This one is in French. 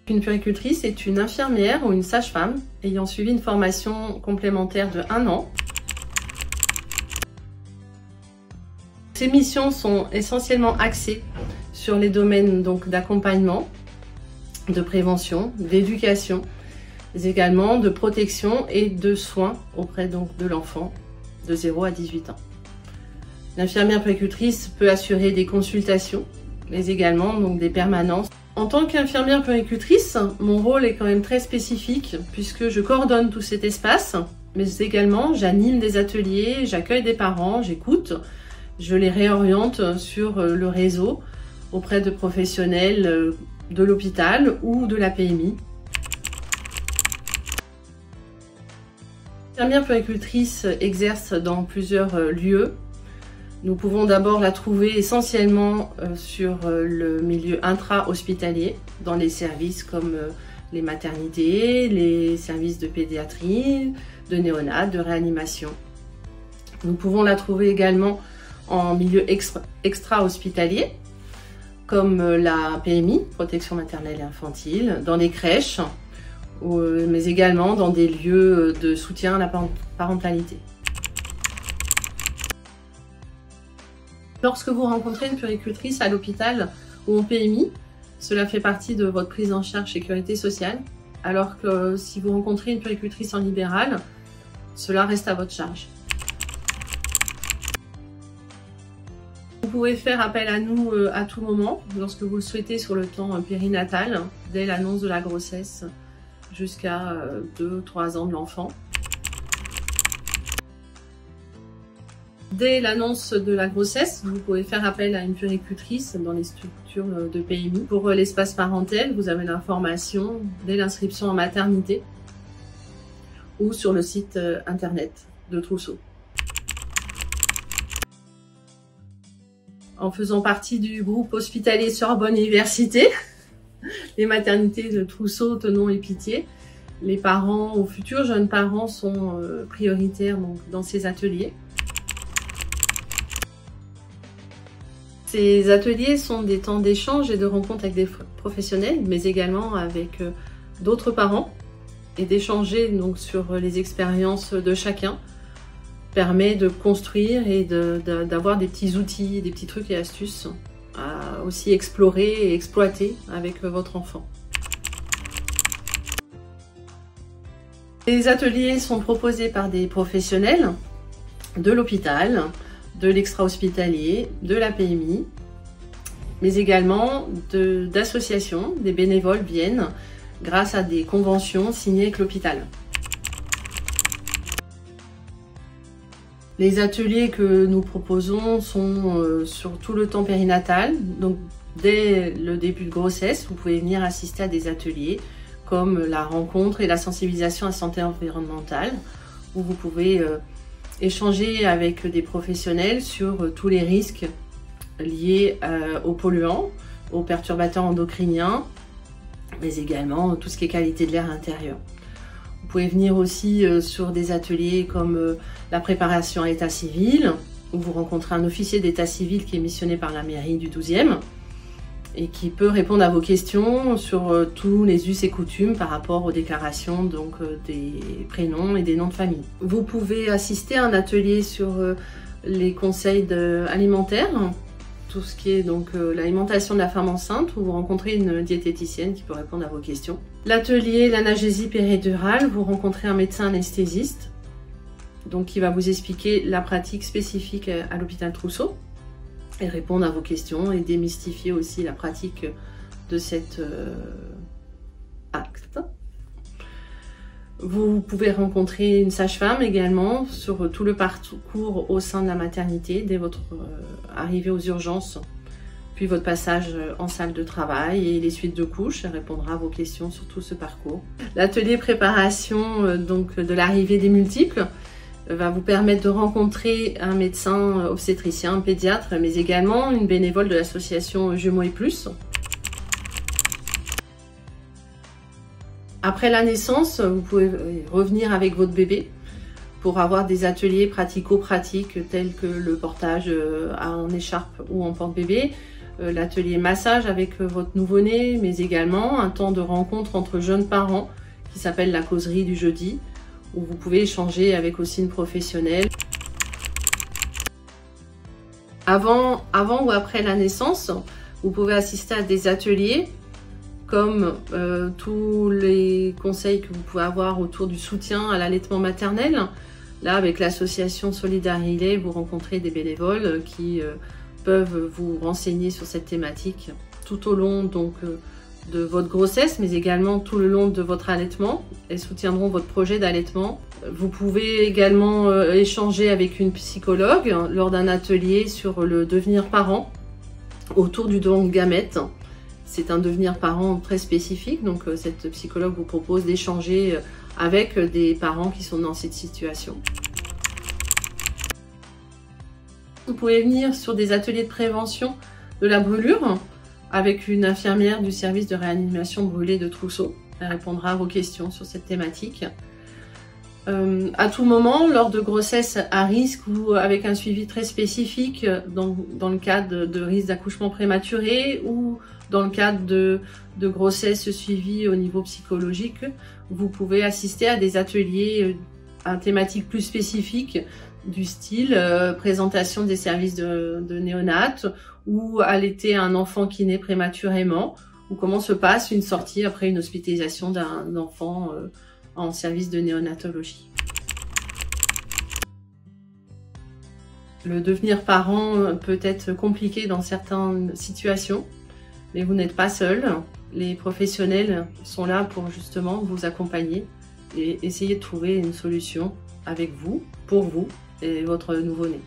Une puéricultrice est une infirmière ou une sage-femme ayant suivi une formation complémentaire de 1 an. Ces missions sont essentiellement axées sur les domaines d'accompagnement, de prévention, d'éducation, mais également de protection et de soins auprès de l'enfant de 0 à 18 ans. L'infirmière puéricultrice peut assurer des consultations, mais également des permanences. En tant qu'infirmière puéricultrice, mon rôle est quand même très spécifique puisque je coordonne tout cet espace, mais également j'anime des ateliers, j'accueille des parents, j'écoute, je les réoriente sur le réseau auprès de professionnels de l'hôpital ou de la PMI. L'infirmière puéricultrice exerce dans plusieurs lieux. Nous pouvons d'abord la trouver essentiellement sur le milieu intra-hospitalier, dans les services comme les maternités, les services de pédiatrie, de néonat, de réanimation. Nous pouvons la trouver également en milieu extra-hospitalier, comme la PMI, protection maternelle et infantile, dans les crèches, mais également dans des lieux de soutien à la parentalité. Lorsque vous rencontrez une puéricultrice à l'hôpital ou en PMI, cela fait partie de votre prise en charge sécurité sociale, alors que si vous rencontrez une puéricultrice en libéral, cela reste à votre charge. Vous pouvez faire appel à nous à tout moment, lorsque vous le souhaitez sur le temps périnatal, dès l'annonce de la grossesse jusqu'à 2-3 ans de l'enfant. Dès l'annonce de la grossesse, vous pouvez faire appel à une puéricultrice dans les structures de PMI. Pour l'espace parental, vous avez l'information dès l'inscription en maternité ou sur le site internet de Trousseau. En faisant partie du groupe hospitalier Sorbonne Université, les maternités de Trousseau, Thonon et Pithiez, les parents ou futurs jeunes parents sont prioritaires dans ces ateliers. Ces ateliers sont des temps d'échange et de rencontre avec des professionnels, mais également avec d'autres parents, et d'échanger sur les expériences de chacun permet de construire et d'avoir des petits outils, des petits trucs et astuces à aussi explorer et exploiter avec votre enfant. Les ateliers sont proposés par des professionnels de l'hôpital, de l'extra-hospitalier, de la PMI, mais également d'associations. Des bénévoles viennent grâce à des conventions signées avec l'hôpital. Les ateliers que nous proposons sont sur tout le temps périnatal, donc dès le début de grossesse, vous pouvez venir assister à des ateliers comme la rencontre et la sensibilisation à la santé environnementale, où vous pouvez échanger avec des professionnels sur tous les risques liés aux polluants, aux perturbateurs endocriniens, mais également tout ce qui est qualité de l'air intérieur. Vous pouvez venir aussi sur des ateliers comme la préparation à l'état civil, où vous rencontrez un officier d'état civil qui est missionné par la mairie du 12e et qui peut répondre à vos questions sur tous les us et coutumes par rapport aux déclarations des prénoms et des noms de famille. Vous pouvez assister à un atelier sur les conseils alimentaires, tout ce qui est l'alimentation de la femme enceinte, où vous rencontrez une diététicienne qui peut répondre à vos questions. L'atelier l'analgésie péridurale, vous rencontrez un médecin anesthésiste qui va vous expliquer la pratique spécifique à l'hôpital Trousseau et répondre à vos questions et démystifier aussi la pratique de cet acte. Vous pouvez rencontrer une sage-femme également sur tout le parcours au sein de la maternité, dès votre arrivée aux urgences, puis votre passage en salle de travail et les suites de couches. Elle répondra à vos questions sur tout ce parcours. L'atelier préparation de l'arrivée des multiples va vous permettre de rencontrer un médecin obstétricien, un pédiatre, mais également une bénévole de l'association Jumeaux et Plus. Après la naissance, vous pouvez revenir avec votre bébé pour avoir des ateliers pratico-pratiques tels que le portage en écharpe ou en porte-bébé, l'atelier massage avec votre nouveau-né, mais également un temps de rencontre entre jeunes parents qui s'appelle la causerie du jeudi, où vous pouvez échanger avec aussi une professionnelle. Avant ou après la naissance, vous pouvez assister à des ateliers comme tous les conseils que vous pouvez avoir autour du soutien à l'allaitement maternel. Là, avec l'association Solidarité, vous rencontrez des bénévoles qui peuvent vous renseigner sur cette thématique tout au long de votre grossesse, mais également tout le long de votre allaitement. Elles soutiendront votre projet d'allaitement. Vous pouvez également échanger avec une psychologue lors d'un atelier sur le devenir parent autour du don de gamètes. C'est un devenir parent très spécifique, donc cette psychologue vous propose d'échanger avec des parents qui sont dans cette situation. Vous pouvez venir sur des ateliers de prévention de la brûlure avec une infirmière du service de réanimation brûlée de Trousseau. Elle répondra à vos questions sur cette thématique. À tout moment, lors de grossesse à risque ou avec un suivi très spécifique dans le cadre de risque d'accouchement prématuré ou dans le cadre de grossesse suivie au niveau psychologique, vous pouvez assister à des ateliers à thématique plus spécifique du style présentation des services de néonat ou allaiter un enfant qui naît prématurément ou comment se passe une sortie après une hospitalisation d'un enfant en service de néonatologie. Le devenir parent peut être compliqué dans certaines situations, mais vous n'êtes pas seul. Les professionnels sont là pour justement vous accompagner et essayer de trouver une solution avec vous, pour vous et votre nouveau-né.